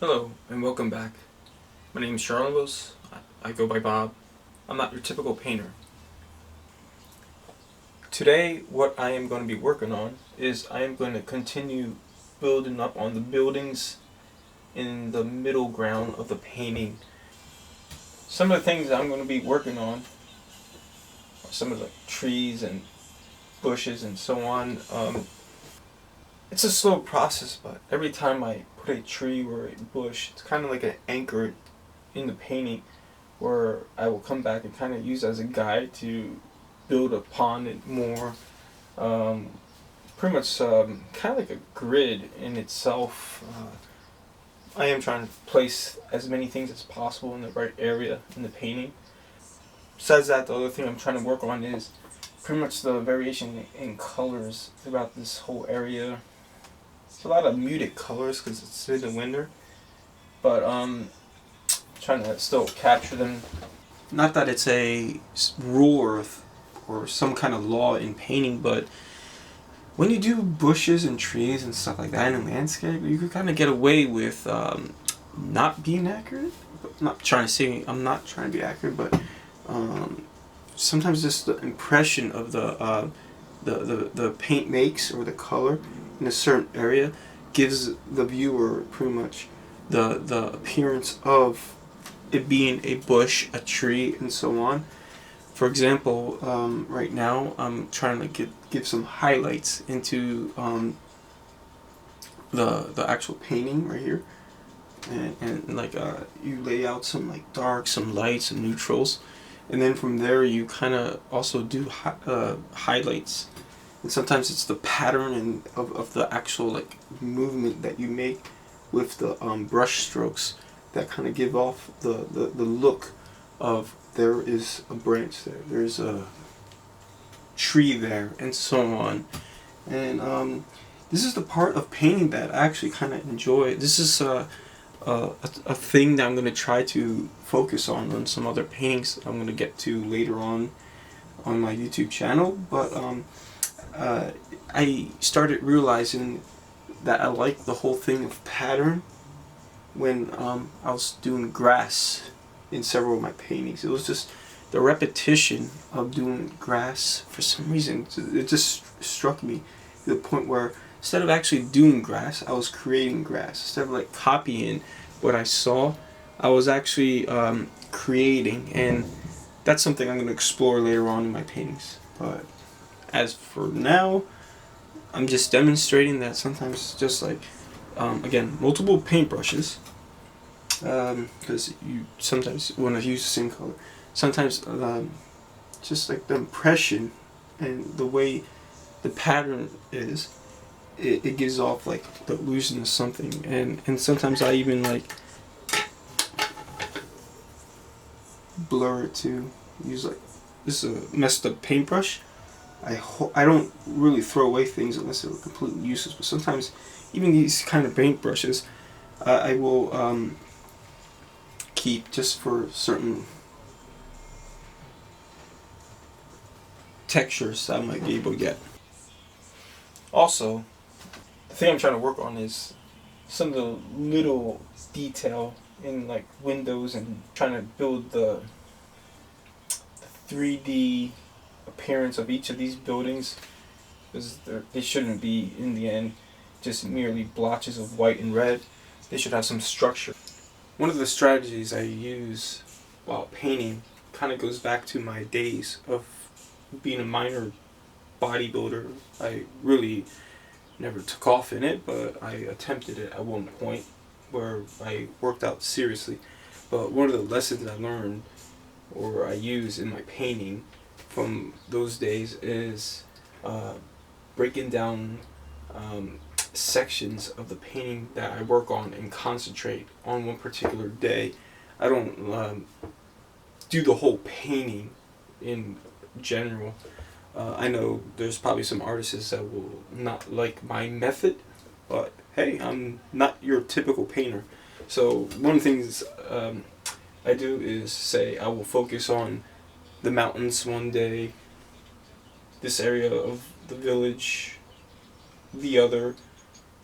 Hello and welcome back. My name is Charles. I go by Bob. I'm not your typical painter. Today what I am going to be working on is I am going to continue building up on the buildings in the middle ground of the painting. Some of the things I'm going to be working on are some of the trees and bushes and so on. It's a slow process, but every time I put a tree or a bush, it's kind of like an anchor in the painting where I will come back and kind of use as a guide to build upon it more. Pretty much kind of like a grid in itself. I am trying to place as many things as possible in the right area in the painting. Besides that, the other thing I'm trying to work on is pretty much the variation in colors throughout this whole area. It's a lot of muted colors because it's in the winter, but trying to still capture them. Not that it's a rule or some kind of law in painting, but when you do bushes and trees and stuff like that in a landscape, you can kind of get away with not being accurate. I'm not trying to be accurate, but sometimes just the impression of the paint makes or the color in a certain area gives the viewer pretty much the appearance of it being a bush, a tree, and so on. For example, right now I'm trying to give some highlights into the actual painting right here, and like you lay out some like dark, some lights, some neutrals, and then from there you kind of also do highlights. And sometimes it's the pattern of the actual like movement that you make with the brush strokes that kind of give off the look of there is a branch there, there's a tree there, and so on. And this is the part of painting that I actually kind of enjoy. This is a thing that I'm going to try to focus on some other paintings I'm going to get to later on my YouTube channel. But I started realizing that I like the whole thing of pattern when I was doing grass in several of my paintings. It was just the repetition of doing grass. For some reason, it just struck me to the point where instead of actually doing grass, I was creating grass. Instead of like copying what I saw, I was actually creating, and that's something I'm going to explore later on in my paintings. But as for now, I'm just demonstrating that sometimes just like, again, multiple paintbrushes, because you sometimes want to use the same color. Sometimes just like the impression and the way the pattern is, it gives off like the illusion of something. And sometimes I even like blur it too. Use like, this is a messed up paintbrush. I don't really throw away things unless they're completely useless, but sometimes even these kind of paintbrushes I will keep just for certain textures I might be able to get. Also, the thing I'm trying to work on is some of the little detail in like windows, and trying to build the 3D appearance of each of these buildings, because they shouldn't be in the end just merely blotches of white and red. They should have some structure. One of the strategies I use while painting kind of goes back to my days of being a minor bodybuilder. I really never took off in it, but I attempted it at one point where I worked out seriously. But one of the lessons I learned or I use in my painting from those days is breaking down sections of the painting that I work on and concentrate on one particular day. I don't do the whole painting in general. I know there's probably some artists that will not like my method, but hey, I'm not your typical painter. So one of the things I do is say I will focus on the mountains one day, this area of the village the other,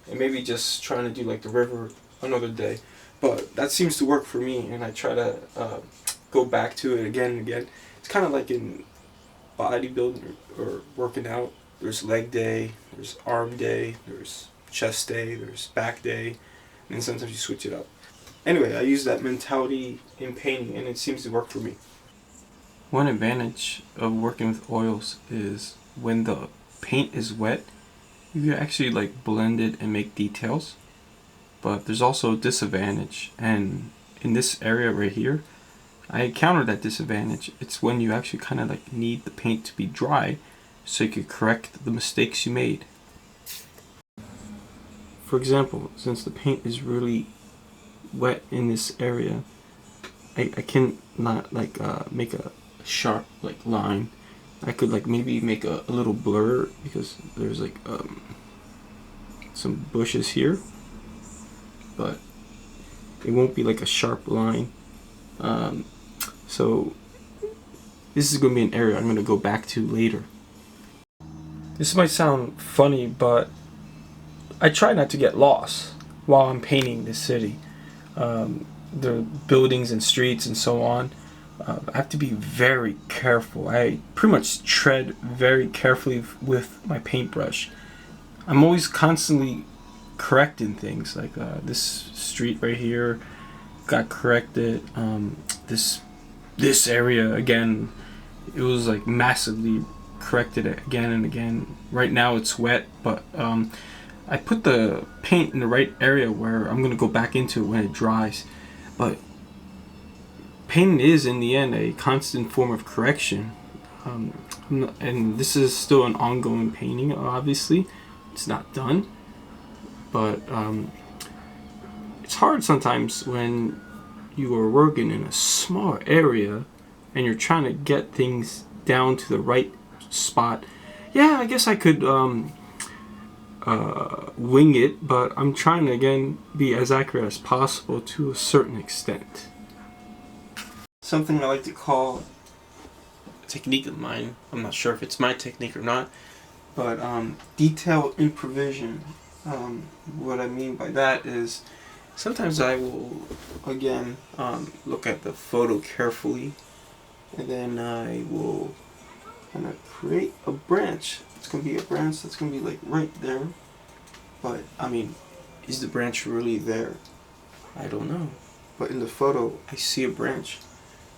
and maybe just trying to do like the river another day. But that seems to work for me, and I try to go back to it again and again. It's kind of like in bodybuilding or working out. There's leg day, there's arm day, there's chest day, there's back day, and then sometimes you switch it up. Anyway, I use that mentality in painting, and it seems to work for me. One advantage of working with oils is when the paint is wet, you can actually like blend it and make details. But there's also a disadvantage, and in this area right here, I encountered that disadvantage. It's when you actually kind of like need the paint to be dry so you could correct the mistakes you made. For example, since the paint is really wet in this area, I can not like make a sharp like line. I could like maybe make a little blur because there's like some bushes here, but it won't be like a sharp line. So this is going to be an area I'm going to go back to later. This might sound funny, but I try not to get lost while I'm painting this city. The buildings and streets and so on. I have to be very careful. I pretty much tread very carefully with my paintbrush. I'm always constantly correcting things. Like this street right here got corrected. This area again, it was like massively corrected again and again. Right now it's wet, but I put the paint in the right area where I'm gonna go back into it when it dries. But painting is in the end a constant form of correction, and this is still an ongoing painting. Obviously, it's not done, but it's hard sometimes when you are working in a small area and you're trying to get things down to the right spot. Yeah, I guess I could wing it, but I'm trying to again be as accurate as possible to a certain extent. Something I like to call a technique of mine, I'm not sure if it's my technique or not, but detail improvisation. What I mean by that is sometimes I will again look at the photo carefully, and then I will kind of create a branch. It's going to be a branch that's going to be like right there, but I mean, is the branch really there? I don't know. But in the photo I see a branch.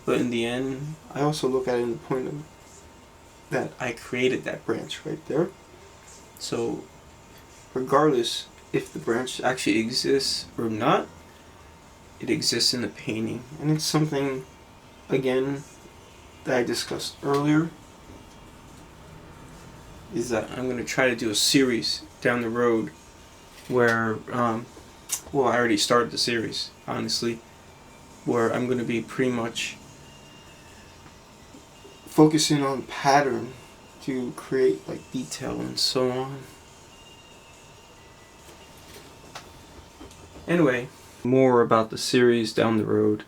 But in the end, I also look at it in the point of that I created that branch right there. So regardless if the branch actually exists or not, it exists in the painting. And it's something, again, that I discussed earlier, is that I'm going to try to do a series down the road where, well, I already started the series, honestly, where I'm going to be pretty much focusing on pattern to create like detail and so on. Anyway, more about the series down the road.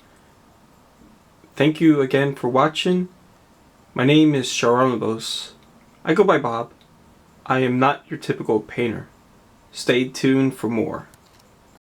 Thank you again for watching. My name is Sharonabos. I go by Bob. I am not your typical painter. Stay tuned for more.